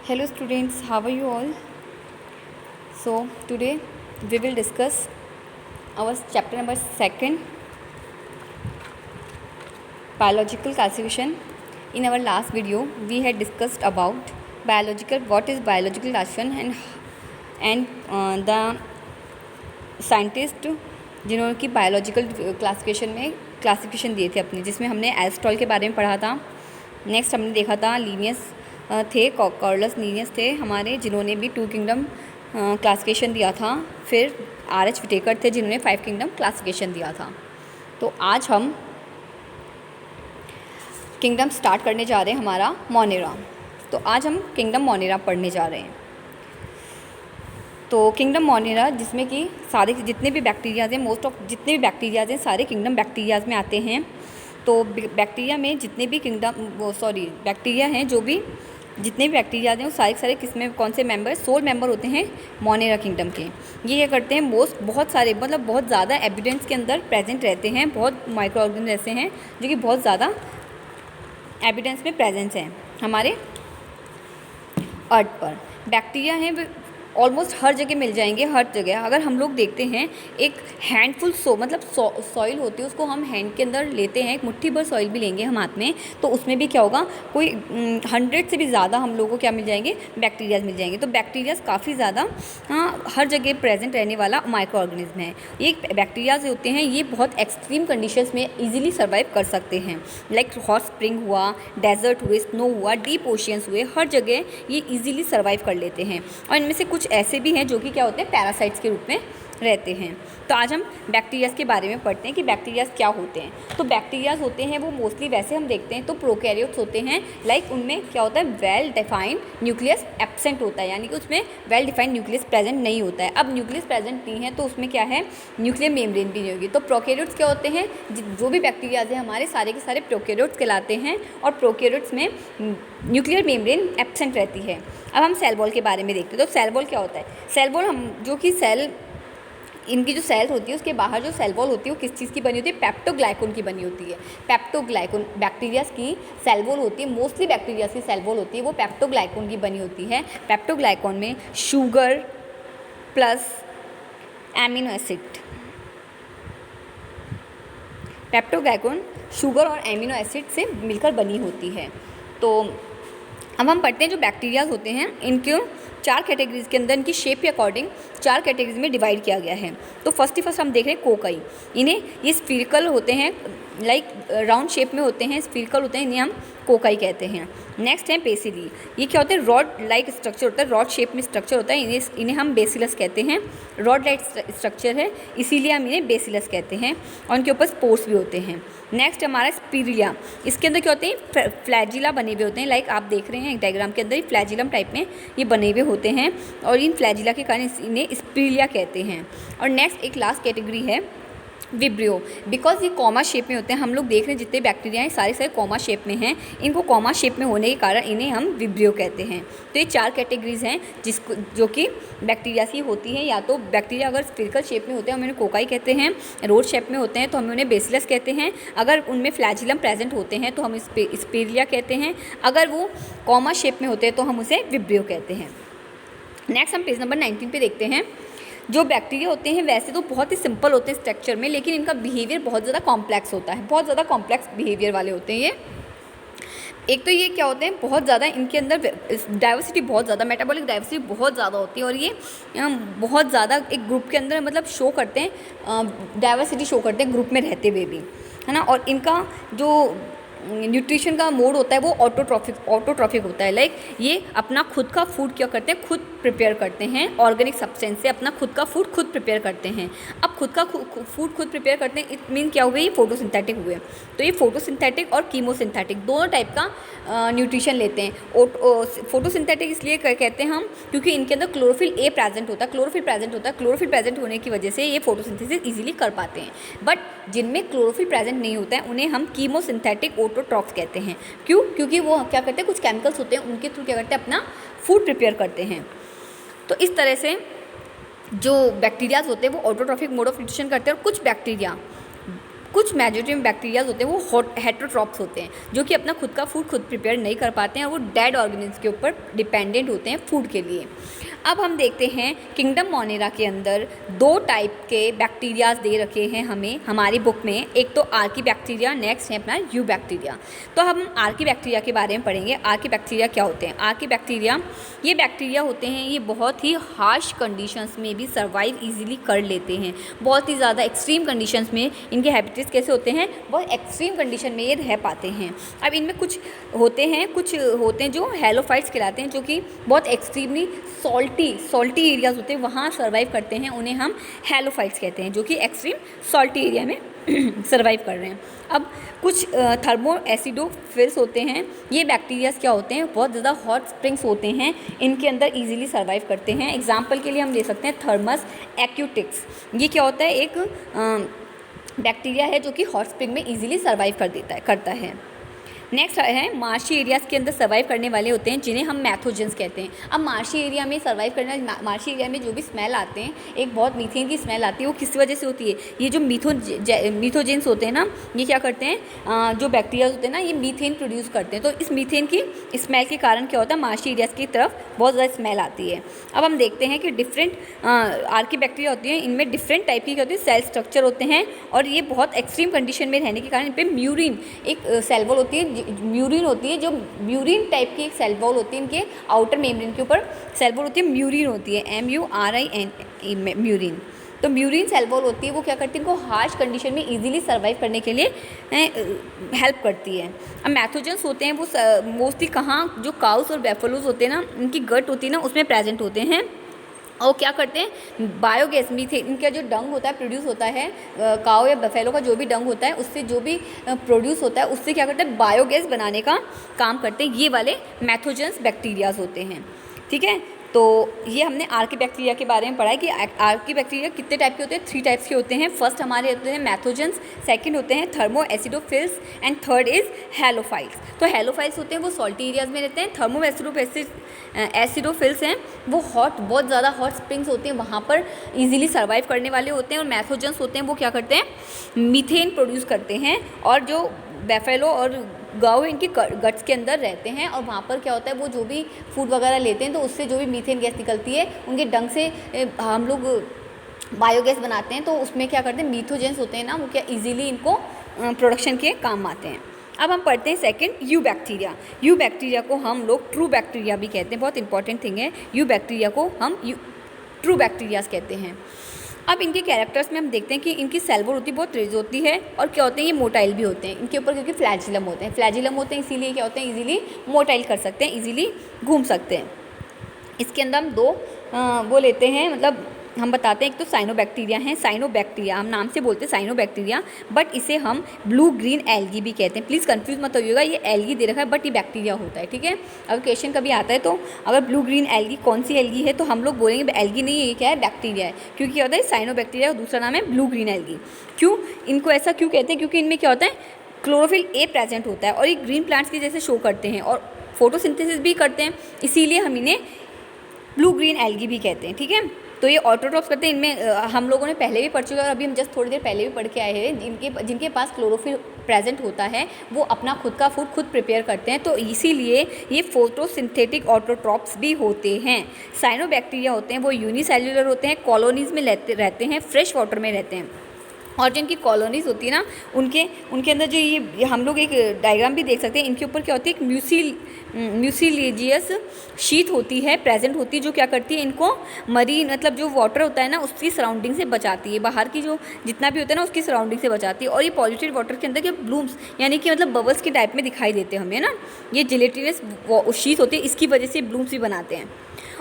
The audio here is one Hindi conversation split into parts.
Hello students, how are you all? So today we will discuss our chapter number 2, biological classification. In our last video we had discussed about what is biological classification and the scientist जिन्होंने की बायोलॉजिकल क्लासिफिकेशन दिए थे अपने, जिसमें हमने एरिस्टॉटल के बारे में पढ़ा था। नेक्स्ट हमने देखा था लीनियस थे, कार्लस लीनियस थे हमारे, जिन्होंने भी 2 किंगडम क्लासिफिकेशन दिया था। फिर आर.एच. व्हिटेकर थे जिन्होंने 5 किंगडम क्लासिफिकेशन दिया था। तो आज हम किंगडम स्टार्ट करने जा रहे हैं हमारा मोनेरा। तो आज हम किंगडम मोनेरा पढ़ने जा रहे हैं। तो किंगडम मोनेरा, जिसमें कि सारे जितने भी बैक्टीरियाज हैं, मोस्ट ऑफ जितने भी बैक्टीरियाज हैं सारे किंगडम बैक्टीरियाज में आते हैं। तो बैक्टीरिया में जितने भी बैक्टीरिया हैं, जो भी जितने भी बैक्टीरियाज हैं वो सारे किसमें कौन से मेंबर 16 मेंबर होते हैं मोनेरा किंगडम के। ये क्या करते हैं, बहुत सारे बहुत ज़्यादा एविडेंस के अंदर प्रेजेंट रहते हैं। बहुत माइक्रो ऑर्गेनिज्म ऐसे हैं जो कि बहुत ज़्यादा एविडेंस में प्रेजेंस हैं हमारे अर्थ पर। बैक्टीरिया हैं ऑलमोस्ट हर जगह मिल जाएंगे, हर जगह। अगर हम लोग देखते हैं एक हैंडफुल सॉइल होती है, उसको हम हैंड के अंदर लेते हैं, एक मुट्ठी भर सॉइल भी लेंगे हम हाथ में, तो उसमें भी क्या होगा, कोई 100 से भी ज़्यादा हम लोगों को क्या मिल जाएंगे, बैक्टीरियाज मिल जाएंगे। तो बैक्टीरियाज काफ़ी ज़्यादा हर जगह प्रेजेंट रहने वाला माइक्रो ऑर्गेनिज्म है। ये बैक्टीरियाज होते हैं, ये बहुत एक्सट्रीम कंडीशंस में ईजिली सर्वाइव कर सकते हैं। लाइक हॉट स्प्रिंग हुआ, डेजर्ट हुए, स्नो हुआ, डीप ओशियंस हुए, हर जगह ये ईजिली सर्वाइव कर लेते हैं। और इनमें से कुछ ऐसे भी हैं जो कि क्या होते हैं, पैरासाइट्स के रूप में रहते हैं। तो आज हम बैक्टीरियाज के बारे में पढ़ते हैं कि बैक्टीरियाज क्या होते हैं। तो बैक्टीरियाज होते हैं वो मोस्टली वैसे हम देखते हैं तो प्रोकैरियोट्स होते हैं। लाइक उनमें क्या होता है, वेल डिफाइंड न्यूक्लियस एब्सेंट होता है, यानी कि उसमें वेल डिफाइंड न्यूक्लियस प्रेजेंट नहीं होता है। अब न्यूक्लियस प्रेजेंट नहीं है तो उसमें क्या है, न्यूक्लियर मेम्ब्रेन भी नहीं होगी। तो प्रोकैरियोट्स क्या होते हैं, जो भी बैक्टीरियाज हैं हमारे सारे के सारे प्रोकैरियोट्स कहलाते हैं। और प्रोकैरियोट्स में न्यूक्लियर मेम्ब्रेन एब्सेंट रहती है। अब हम सेल वॉल के बारे में देखते हैं। तो सेल वॉल क्या होता है, सेल वॉल हम जो कि सेल इनकी जो सेल्स होती है उसके बाहर जो सेल वॉल होती है वो किस चीज़ की बनी होती है, पेप्टोग्लाइकोन की बनी होती है। पेप्टोग्लाइकोन बैक्टीरियाज की सेल वॉल होती है, मोस्टली बैक्टीरियाज की सेल वॉल होती है वो पेप्टोग्लाइकोन की बनी होती है। पेप्टोग्लाइकोन में sugar plus amino acid, peptidoglycan sugar और एमिनो एसिड से मिलकर बनी होती है। तो अब हम पढ़ते हैं जो बैक्टीरियाज होते हैं इनको 4 कैटेगरीज के अंदर इनकी शेप के अकॉर्डिंग 4 कैटेगरीज में डिवाइड किया गया है। तो फर्स्ट हम देख रहे हैं कोकाई। इन्हें ये स्फीरिकल होते हैं, लाइक राउंड शेप में होते हैं, स्फीरिकल होते हैं, इन्हें हम कोकाई कहते हैं। नेक्स्ट है बेसिली। ये क्या होता है, रॉड लाइक स्ट्रक्चर होता है, रॉड शेप में स्ट्रक्चर होता है, इन्हें हम बेसिलस कहते हैं। रॉड लाइक स्ट्रक्चर है इसीलिए हम इन्हें बेसिलस कहते हैं। और इनके ऊपर स्पोर्स भी होते हैं। नेक्स्ट हमारा स्पिरिलिया। इसके अंदर क्या होते हैं, फ्लैजिला बने हुए होते हैं। लाइक आप देख रहे हैं डायग्राम के अंदर फ्लैजिलम टाइप में ये बने हुए होते हैं और इन फ्लैजिला के कारण इन्हें स्पिरिलिया कहते हैं। और नेक्स्ट एक लास्ट कैटेगरी है विब्रियो। बिकॉज ये कॉमा शेप में होते हैं, हम लोग देख रहे हैं जितने बैक्टीरिया हैं सारे कॉमा शेप में हैं। इनको कॉमा शेप में होने के कारण इन्हें हम विब्रियो कहते हैं। तो ये 4 कैटेगरीज हैं जो कि बैक्टीरिया की होती हैं। या तो बैक्टीरिया अगर स्फीरिकल शेप में होते हैं हम उन्हें कोकाई कहते हैं, रोड शेप में होते हैं तो हम उन्हें बेसिलस कहते हैं, अगर उनमें फ्लैजिलम प्रेजेंट होते हैं तो हम स्पिरिलिया कहते हैं, अगर वो कॉमा शेप में होते हैं तो हम उसे विब्रियो कहते हैं। नेक्स्ट हम पेज नंबर 19 पे देखते हैं। जो बैक्टीरिया होते हैं वैसे तो बहुत ही सिंपल होते हैं स्ट्रक्चर में, लेकिन इनका बिहेवियर बहुत ज़्यादा कॉम्प्लेक्स होता है, बहुत ज़्यादा कॉम्प्लेक्स बिहेवियर वाले होते हैं ये। एक तो ये क्या होते हैं, बहुत ज़्यादा इनके अंदर डाइवर्सिटी, बहुत ज़्यादा मेटाबॉलिक डाइवर्सिटी बहुत ज़्यादा होती है। और ये बहुत ज़्यादा एक ग्रुप के अंदर मतलब शो करते हैं, डाइवर्सिटी शो करते हैं ग्रुप में रहते हुए भी, है ना। और इनका जो न्यूट्रिशन का मोड होता है वो ऑटोट्रॉफिक होता है। लाइक ये अपना खुद का फूड क्या करते हैं, खुद प्रिपेयर करते हैं, ऑर्गेनिक सब्सटेंस से अपना खुद का फूड खुद प्रिपेयर करते हैं। अब खुद का फूड खुद प्रिपेयर करते हैं, इट मीन क्या हुए, ये फोटोसिंथेटिक हुए। तो ये फोटोसिंथेटिक और कीमोसिंथेटिक दोनों टाइप का न्यूट्रिशन लेते हैं। फोटोसिंथेटिक इसलिए कहते हैं हम क्योंकि इनके अंदर क्लोरोफिल ए प्रेजेंट होता है, क्लोरोफिल प्रेजेंट होने की वजह से ये फोटोसिंथेसिस इजीली कर पाते हैं। बट जिनमें क्लोरोफिल प्रेजेंट नहीं होता है उन्हें हम कीमोसिंथेटिक ऑटोट्रॉफ्स कहते हैं। क्यों, क्योंकि वो क्या करते हैं, कुछ केमिकल्स होते हैं उनके थ्रू क्या करते हैं, अपना फूड प्रिपेयर करते हैं। तो इस तरह से जो बैक्टीरियाज होते हैं वो ऑटोट्रॉफिक मोड ऑफ न्यूट्रिशन करते हैं। और कुछ बैक्टीरिया कुछ मेजोरिटी में बैक्टीरियाज होते हैं वो हेटरोट्रॉप्स होते हैं, जो कि अपना खुद का फूड खुद प्रिपेयर नहीं कर पाते हैं और वो डेड ऑर्गेनिज्म के ऊपर डिपेंडेंट होते हैं फूड के लिए। अब हम देखते हैं किंगडम मोनेरा के अंदर 2 टाइप के बैक्टीरियाज दे रखे हैं हमें हमारी बुक में। एक तो आर्की बैक्टीरिया, नेक्स्ट है अपना यू बैक्टीरिया। तो हम आर्की बैक्टीरिया के बारे में पढ़ेंगे। आर्की बैक्टीरिया क्या होते हैं? आर्की बैक्टीरिया ये बैक्टीरिया होते हैं, ये बहुत ही हार्श कंडीशंस में भी सर्वाइव इजीली कर लेते हैं। बहुत ही ज़्यादा एक्सट्रीम कंडीशंस में इनके हैबिटेट्स कैसे होते हैं, बहुत एक्सट्रीम कंडीशन में ये रह पाते हैं। अब इनमें कुछ होते हैं जो हेलोफाइट्स कहलाते हैं, जो कि बहुत एक्सट्रीमली सॉल्टी एरियाज होते हैं वहाँ सर्वाइव करते हैं, उन्हें हम हेलोफाइट्स कहते हैं, जो कि एक्सट्रीम सॉल्टी एरिया में सर्वाइव कर रहे हैं। अब कुछ थर्मो एसिडोफिल्स होते हैं, ये बैक्टीरियाज क्या होते हैं, बहुत ज़्यादा हॉट स्प्रिंग्स होते हैं, इनके अंदर इजीली सर्वाइव करते हैं। एग्जांपल के लिए हम ले सकते हैं थर्मस एक्यूटिक्स। ये क्या होता है, एक बैक्टीरिया है जो कि हॉट स्प्रिंग में इजीली सर्वाइव करता है। नेक्स्ट है मार्शी एरियाज़ के अंदर सर्वाइव करने वाले होते हैं, जिन्हें हम मैथोजेंस कहते हैं। अब मार्शी एरिया में सर्वाइव करने, मार्शी एरिया में जो भी स्मेल आते हैं, एक बहुत मीथेन की स्मेल आती है, वो किस वजह से होती है? ये जो मीथोजेंस होते हैं ना, ये क्या करते हैं, जो बैक्टीरिया होते हैं ना, ये मीथेन प्रोड्यूस करते हैं। तो इस मीथेन की स्मेल के कारण क्या होता है, मार्शी एरियाज़ की तरफ बहुत ज़्यादा स्मेल आती है। अब हम देखते हैं कि डिफरेंट आर्की बैक्टीरिया होती है, इनमें डिफरेंट टाइप की होती है, सेल स्ट्रक्चर होते हैं, और ये बहुत एक्सट्रीम कंडीशन में रहने के कारण इन पर म्यूरिन एक सेल वॉल होती है, म्यूरिन होती है, जो म्यूरिन टाइप की एक सेल वॉल होती है, इनके आउटर मेम्ब्रेन के ऊपर सेल वॉल होती है, म्यूरिन होती है, MURIN म्यूरिन। तो म्यूरिन सेल वॉल होती है, वो क्या करती है, इनको हार्श कंडीशन में इजीली सर्वाइव करने के लिए हेल्प करती है। अब मैथोजेंस होते हैं वो मोस्टली कहाँ, जो काउस और बेफलोज होते हैं ना, इनकी गट होती है ना, उसमें प्रेजेंट होते हैं, और क्या करते हैं, बायोगैस मीथेन, इनका जो डंग होता है प्रोड्यूस होता है, काऊ या बफेलो का जो भी डंग होता है, उससे जो भी प्रोड्यूस होता है, उससे क्या करते हैं, बायोगैस बनाने का काम करते हैं। ये वाले मैथोजेंस बैक्टीरियाज होते हैं, ठीक है। तो ये हमने आर्की बैक्टीरिया के बारे में पढ़ा है कि आर्की बैक्टीरिया कितने टाइप के होते हैं, 3 टाइप्स के होते हैं। फर्स्ट हमारे होते हैं मैथोजेंस, सेकंड होते हैं thermo acidophils, and third is halophiles. तो हेलोफाइल्स होते हैं वो सॉल्टी एरियाज़ में रहते हैं, थर्मो एसिडोफिल्स हैं वो बहुत ज़्यादा हॉट स्प्रिंग्स होती हैं, वहाँ पर ईजिली सर्वाइव करने वाले होते हैं। और मैथोजेंस होते हैं वो क्या करते हैं, मीथेन प्रोड्यूस करते हैं, और जो बेफेलो और गाँव इनकी गट्स के अंदर रहते हैं, और वहाँ पर क्या होता है, वो जो भी फूड वगैरह लेते हैं तो उससे जो भी मीथेन गैस निकलती है, उनके डंग से हम लोग बायोगैस बनाते हैं। तो उसमें क्या करते हैं, मीथोजेंस होते हैं ना, वो क्या इजीली इनको प्रोडक्शन के काम आते हैं। अब हम पढ़ते हैं second you bacteria. You bacteria को हम लोग ट्रू बैक्टीरिया भी कहते हैं, बहुत इंपॉर्टेंट थिंग है। यू बैक्टीरिया को हम ट्रू बैक्टीरियाज कहते हैं। अब इनके कैरेक्टर्स में हम देखते हैं कि इनकी सेल वॉल होती है बहुत रिज होती है, और क्या होते हैं, ये मोटाइल भी होते हैं इनके ऊपर, क्योंकि फ्लैजिलम होते हैं, इसीलिए क्या होते हैं, इजीली मोटाइल कर सकते हैं, इजीली घूम सकते हैं। इसके अंदर हम 2 वो लेते हैं, मतलब हम बताते हैं, एक तो साइनोबैक्टीरिया है, साइनोबैक्टीरिया हम नाम से बोलते हैं साइनोबैक्टीरिया, बट इसे हम ब्लू ग्रीन एल्गी भी कहते हैं। प्लीज़ कंफ्यूज मत होइएगा, ये एल्गी दे रखा है बट ये बैक्टीरिया होता है, ठीक है। अगर क्वेश्चन कभी आता है तो अगर ब्लू ग्रीन एल्गी कौन सी एल्गी है, तो हम लोग बोलेंगे एल्गी नहीं है, ये क्या है, बैक्टीरिया है, क्योंकि क्या होता है, साइनोबैक्टीरिया का दूसरा नाम है ब्लू ग्रीन एल्गी। क्यों इनको ऐसा क्यों कहते हैं, क्योंकि इनमें क्या होता है, क्लोरोफिल ए प्रेजेंट होता है, और ये ग्रीन प्लांट्स की जैसे शो करते हैं और फोटोसिंथेसिस भी करते हैं, इसीलिए हम इन्हें ब्लू ग्रीन एल्गी भी कहते हैं, ठीक है। तो ये ऑटोट्रॉप्स करते हैं, इनमें हम लोगों ने पहले भी पढ़ चुका है, और अभी हम जस्ट थोड़ी देर पहले भी पढ़ के आए हैं, जिनके पास क्लोरोफिल प्रेजेंट होता है वो अपना खुद का फूड खुद प्रिपेयर करते हैं, तो इसीलिए ये फोटोसिंथेटिक ऑटोट्रॉप्स भी होते हैं। साइनोबैक्टीरिया होते हैं वो यूनिसेल्युलर होते हैं, कॉलोनीज़ में रहते हैं, फ्रेश वाटर में रहते हैं, और जो इनकी कॉलोनीज़ होती है ना, उनके अंदर जो ये हम लोग एक डायग्राम भी देख सकते हैं, इनके ऊपर क्या होती है, एक म्यूसिलेजियस शीट होती है, प्रेजेंट होती है, जो क्या करती है, इनको मरीन, मतलब जो वाटर होता है ना, उसकी सराउंडिंग से बचाती है, बाहर की जो जितना भी होता है ना, उसकी सराउंडिंग से बचाती है। और ये पॉल्यूटेड वाटर के अंदर के ब्लूम्स, यानी कि मतलब बबल्स के टाइप में दिखाई देते हैं हमें ना, ये जिलेटिनस शीट होती है, इसकी वजह से ब्लूम्स भी बनाते हैं।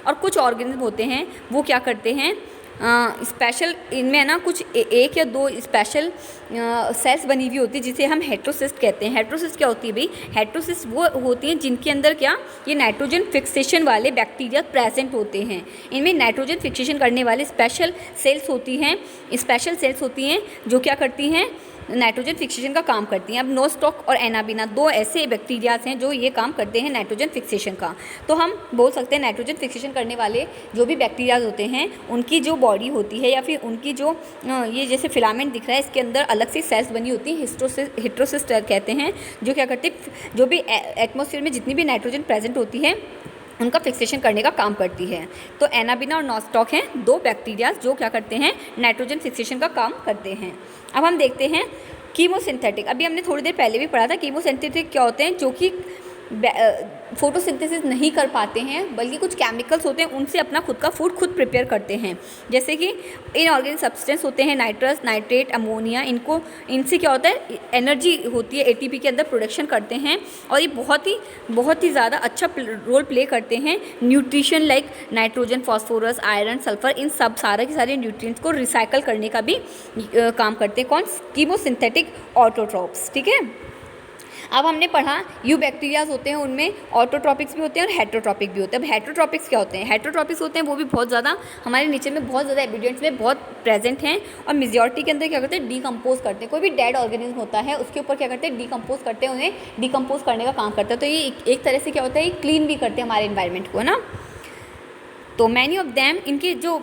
और कुछ ऑर्गेनिज्म होते हैं वो क्या करते हैं, स्पेशल इनमें है ना कुछ 1 या 2 स्पेशल सेल्स बनी हुई होती है, जिसे हम हेट्रोसिस्ट कहते हैं। हेट्रोसिस्ट क्या होती है भाई, हेट्रोसिस्ट वो होती हैं जिनके अंदर क्या, ये नाइट्रोजन फिक्सेशन वाले बैक्टीरिया प्रेजेंट होते हैं। इनमें नाइट्रोजन फिक्सेशन करने वाले स्पेशल सेल्स होती हैं जो क्या करती हैं, नाइट्रोजन फिक्सेशन का काम करती हैं। अब नोस्टॉक और एनाबिना 2 ऐसे बैक्टीरियाज हैं जो ये काम करते हैं नाइट्रोजन फिक्सेशन का। तो हम बोल सकते हैं नाइट्रोजन फिक्सेशन करने वाले जो भी बैक्टीरियाज होते हैं उनकी जो बॉडी होती है या फिर उनकी जो ये जैसे फिलामेंट दिख रहा है इसके अंदर अलग से सेल्स बनी होती है, हिस्टोसिस कहते हैं, जो क्या करते हैं जो भी एटमॉस्फेयर में जितनी भी नाइट्रोजन प्रेजेंट होती है उनका फिक्सेशन करने का काम करती है। तो एनाबिना और नोस्टॉक हैं 2 बैक्टीरिया जो क्या करते हैं नाइट्रोजन फिक्सेशन का काम करते हैं। अब हम देखते हैं कीमोसिंथेटिक। अभी हमने थोड़ी देर पहले भी पढ़ा था कीमोसिंथेटिक क्या होते हैं, जो कि फोटोसिंथेसिस नहीं कर पाते हैं बल्कि कुछ केमिकल्स होते हैं उनसे अपना खुद का फूड खुद प्रिपेयर करते हैं। जैसे कि इनऑर्गेनिक सब्सटेंस होते हैं नाइट्रस, नाइट्रेट, अमोनिया, इनसे क्या होता है एनर्जी होती है एटीपी के अंदर प्रोडक्शन करते हैं और ये बहुत ही ज़्यादा अच्छा रोल प्ले करते हैं nutrition like nitrogen, phosphorus, iron, sulphur, इन सब सारे के सारे न्यूट्रिएंट्स को रिसाइकल करने का भी काम करते हैं। कौन? Chemosynthetic autotrophs. ठीक है। अब हमने पढ़ा यूबैक्टीरियाज होते हैं उनमें ऑटोट्रॉपिक्स भी होते हैं और हेटरोट्रॉपिक भी होते हैं। अब हेटरोट्रॉपिक्स क्या होते हैं? हेटरोट्रॉपिक्स होते हैं वो भी बहुत ज़्यादा हमारे नेचर में बहुत ज़्यादा एविडेंट्स में बहुत प्रेजेंट हैं और मेजॉरिटी के अंदर क्या करते हैं डीकम्पोज करते हैं। कोई भी डेड ऑर्गेनिज्म होता है उसके ऊपर क्या करते हैं डीकम्पोज करते हैं, उन्हें डीकम्पोज करने का काम करता है। तो ये एक तरह से क्या होता है क्लीन भी करते हैं हमारे इन्वायरमेंट को, है ना। तो मैनी ऑफ दैम इनके जो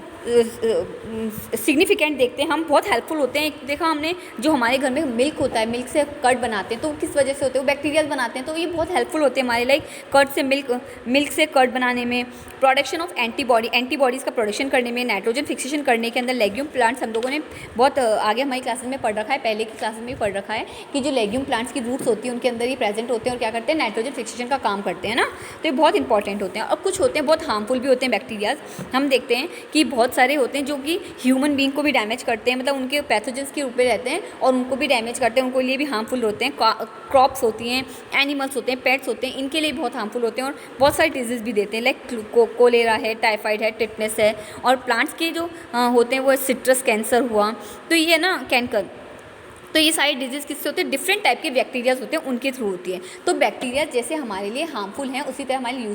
सिग्निफिकेंट देखते हैं हम, बहुत हेल्पफुल होते हैं। देखा हमने जो हमारे घर में मिल्क होता है, मिल्क से कर्ड बनाते हैं तो किस वजह से होते हैं वो बैक्टीरियाज बनाते हैं, तो ये बहुत हेल्पफुल होते हैं हमारे लाइक कर्ड से मिल्क से कर्ड बनाने में। प्रोडक्शन ऑफ एंटीबॉडीज़ का प्रोडक्शन करने में, नाइट्रोजन फिक्सेशन करने के अंदर लेग्यूम प्लांट्स हम लोगों ने बहुत आगे हमारी क्लासेस में पढ़ रखा है, पहले की क्लासेस में भी पढ़ रखा है कि जो लेग्यूम प्लांट्स की रूट्स होती है उनके अंदर ही प्रेजेंट होते हैं और क्या करते हैं नाइट्रोजन फिक्सेशन का काम करते हैं ना। तो ये बहुत इंपॉर्टेंट होते हैं। और कुछ होते हैं बहुत हार्मफुल भी होते हैं बैक्टीरियाज। हम देखते हैं कि बहुत सारे होते हैं जो कि ह्यूमन बीइंग को भी डैमेज करते हैं, मतलब उनके पैथोजेंस के रूप में रहते हैं और उनको भी डैमेज करते हैं, उनको लिए भी हार्मफुल होते हैं। क्रॉप्स होती हैं, एनिमल्स होते हैं, पेट्स होते हैं, इनके लिए बहुत हार्मफुल होते हैं और बहुत सारे डिजीज़ भी देते हैं लाइक कोलेरा है, टाइफाइड है, टिटनेस है। और प्लांट्स के जो होते हैं वो सिट्रस कैंसर हुआ, तो ये ना कैंकर, तो ये सारी डिजीज़ किससे होते हैं डिफरेंट टाइप के बैक्टीरियाज होते हैं उनके थ्रू होती है। तो बैक्टीरिया जैसे हमारे लिए हार्मफुल हैं उसी तरह हमारे लिए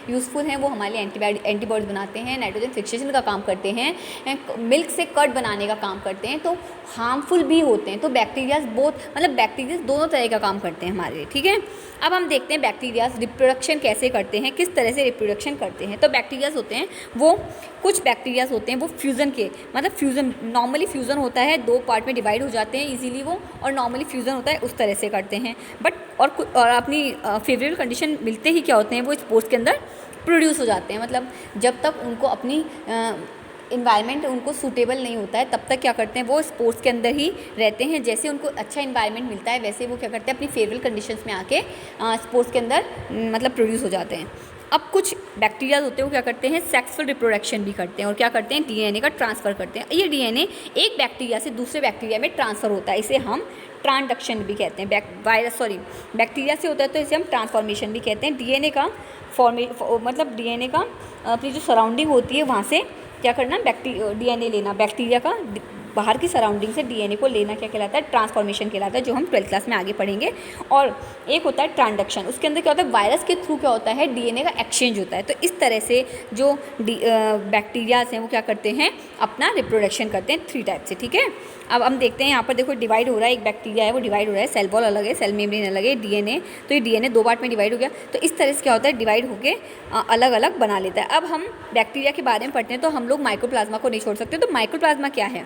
यूज़फुल हैं। वो हमारे लिए एंटीबॉडीज बनाते हैं, नाइट्रोजन फिक्सेशन का काम करते हैं, मिल्क से कर्ड बनाने का काम करते हैं, तो हार्मफुल भी होते हैं। तो बैक्टीरियाज बैक्टीरियाज दोनों तरह का काम करते हैं हमारे लिए। ठीक है। अब हम देखते हैं बैक्टीरियाज रिप्रोडक्शन कैसे करते हैं, किस तरह से रिप्रोडक्शन करते हैं। तो बैक्टीरियाज होते हैं वो कुछ बैक्टीरियाज होते हैं वो फ्यूज़न नॉर्मली फ्यूज़न होता है, 2 पार्ट में डिवाइड हो जाते हैं इजीली वो, और नॉर्मली फ्यूज़न होता है उस तरह से करते हैं। बट और अपनी फेवरेबल कंडीशन मिलते ही क्या होते हैं वो स्पोर्स के अंदर प्रोड्यूस हो जाते हैं। मतलब जब तक उनको अपनी इन्वायरमेंट उनको सूटेबल नहीं होता है तब तक क्या करते हैं वो स्पोर्ट्स के अंदर ही रहते हैं। जैसे उनको अच्छा इन्वायरमेंट मिलता है वैसे वो क्या करते हैं अपनी फेवरेबल कंडीशंस में आके स्पोर्ट्स के अंदर प्रोड्यूस हो जाते हैं। अब कुछ बैक्टीरिया होते हैं वो क्या करते हैं सेक्सुअल रिप्रोडक्शन भी करते हैं और क्या करते हैं डीएनए का ट्रांसफ़र करते हैं। ये डीएनए एक बैक्टीरिया से दूसरे बैक्टीरिया में ट्रांसफ़र होता है, इसे हम ट्रांसडक्शन भी कहते हैं। बैक्टीरिया से होता है तो इसे हम ट्रांसफॉर्मेशन भी कहते हैं। डीएनए का डीएनए का अपनी जो सराउंडिंग होती है वहाँ से क्या करना डीएनए लेना, बैक्टीरिया का बाहर की सराउंडिंग से डीएनए को लेना क्या कहलाता है ट्रांसफॉर्मेशन कहलाता है, जो हम 12th क्लास में आगे पढ़ेंगे। और एक होता है ट्रांसडक्शन, उसके अंदर क्या होता है वायरस के थ्रू क्या होता है डीएनए का एक्सचेंज होता है। तो इस तरह से जो बैक्टीरियाज हैं वो क्या करते हैं अपना रिप्रोडक्शन करते हैं 3 टाइप से। ठीक है। अब हम देखते हैं यहाँ पर देखो डिवाइड हो रहा है, एक बैक्टीरिया है वो डिवाइड हो रहा है, सेल वॉल अलग है, सेल मेम्ब्रेन अलग है, डीएनए, तो ये डीएनए 2 पार्ट में डिवाइड हो गया। तो इस तरह से क्या होता है डिवाइड होकर अलग अलग बना लेता है। अब हम बैक्टीरिया के बारे में पढ़ते हैं तो हम लोग माइक्रोप्लाज्मा को नहीं छोड़ सकते। तो माइक्रोप्लाज्मा क्या है?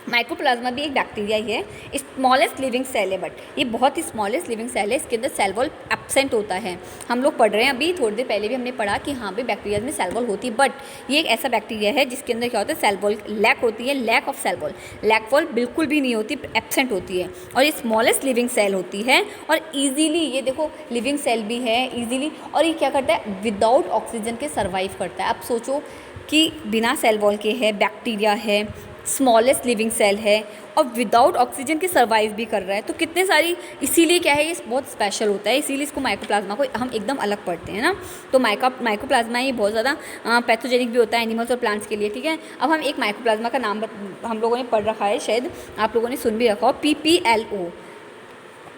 माइक्रोप्लाज्मा भी एक बैक्टीरिया ही है, स्मॉलेस्ट लिविंग सेल है, बट ये बहुत ही स्मॉलेस्ट लिविंग सेल है, इसके अंदर सेल वॉल एब्सेंट होता है। हम लोग पढ़ रहे हैं अभी थोड़ी देर पहले भी हमने पढ़ा कि हाँ भी बैक्टीरिया में सेल वॉल होती है, बट ये एक ऐसा बैक्टीरिया है जिसके अंदर क्या होता है सेल वॉल लैक होती है, lack of cell wall, lack wall बिल्कुल भी नहीं होती, एब्सेंट होती है और ये स्मॉलेस्ट लिविंग सेल होती है। और ईजीली ये देखो लिविंग सेल भी है ईजीली, और ये क्या करता है विदाउट ऑक्सीजन के सर्वाइव करता है। अब सोचो कि बिना सेल वॉल के है, बैक्टीरिया है, स्मॉलेस्ट लिविंग सेल है और विदाउट ऑक्सीजन के सर्वाइव भी कर रहा है, तो कितने सारी, इसीलिए क्या है ये बहुत स्पेशल होता है, इसीलिए इसको माइक्रोप्लाज्मा को हम एकदम अलग पढ़ते हैं ना। तो माइक्रोप्लाज्मा ये बहुत ज़्यादा पैथोजेनिक भी होता है एनिमल्स और प्लांट्स के लिए। ठीक है। अब हम एक माइक्रोप्लाज्मा का नाम हम लोगों ने पढ़ रखा है, शायद आप लोगों ने सुन भी रखा हो, PPLO,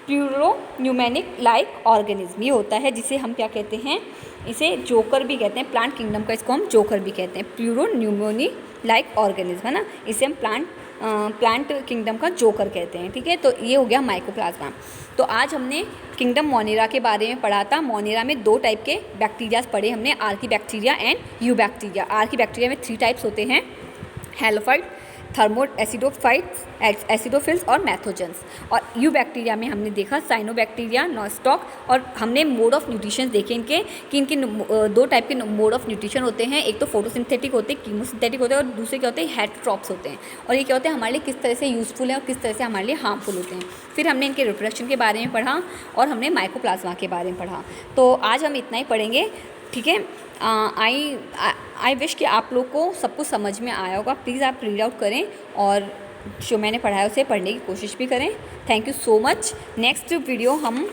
pleuro pneumonic like organism. ये होता है जिसे हम क्या कहते हैं, इसे जोकर भी कहते हैं, प्लांट किंगडम का इसको हम जोकर भी कहते हैं, प्यूरो न्यूमोनिक लाइक ऑर्गेनिज्म, है ना। इसे हम प्लांट प्लांट किंगडम का जोकर कहते हैं, ठीक है। तो ये हो गया माइकोप्लाज्मा। तो आज हमने किंगडम मोनेरा के बारे में पढ़ा था। मोनेरा में 2 टाइप के बैक्टीरियाज पढ़े हमने, आर्कीबैक्टीरिया एंड यूबैक्टीरिया। आर्कीबैक्टीरिया में 3 टाइप्स होते हैं, हैलोफाइट, थर्मो एसिडोफिल्स और मैथोजेंस। और यूबैक्टीरिया में हमने देखा साइनोबैक्टीरिया, नॉस्टॉक, और हमने मोड ऑफ न्यूट्रिशन देखे इनके कि इनके 2 टाइप के मोड ऑफ न्यूट्रिशन होते हैं। एक तो फोटोसिंथेटिक होते हैं, कीमोसिंथेटिक होते हैं, और दूसरे क्या होते हैं, हेटेरोट्रॉप्स होते हैं। और ये क्या होते हैं, हमारे लिए किस तरह से यूज़फुल हैं और किस तरह से हमारे लिए हार्मफुल होते हैं। फिर हमने इनके रिप्रोडक्शन के बारे में पढ़ा और हमने माइकोप्लाज्मा के बारे में पढ़ा। तो आज हम इतना ही पढ़ेंगे, ठीक है। आई विश कि आप लोग को सब कुछ समझ में आया होगा। प्लीज़ आप रीड आउट करें और जो मैंने पढ़ाया उसे पढ़ने की कोशिश भी करें। Thank you so much. Next video हम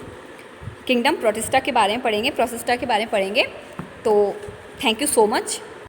किंगडम प्रोटिस्टा के बारे में पढ़ेंगे, तो थैंक यू सो मच।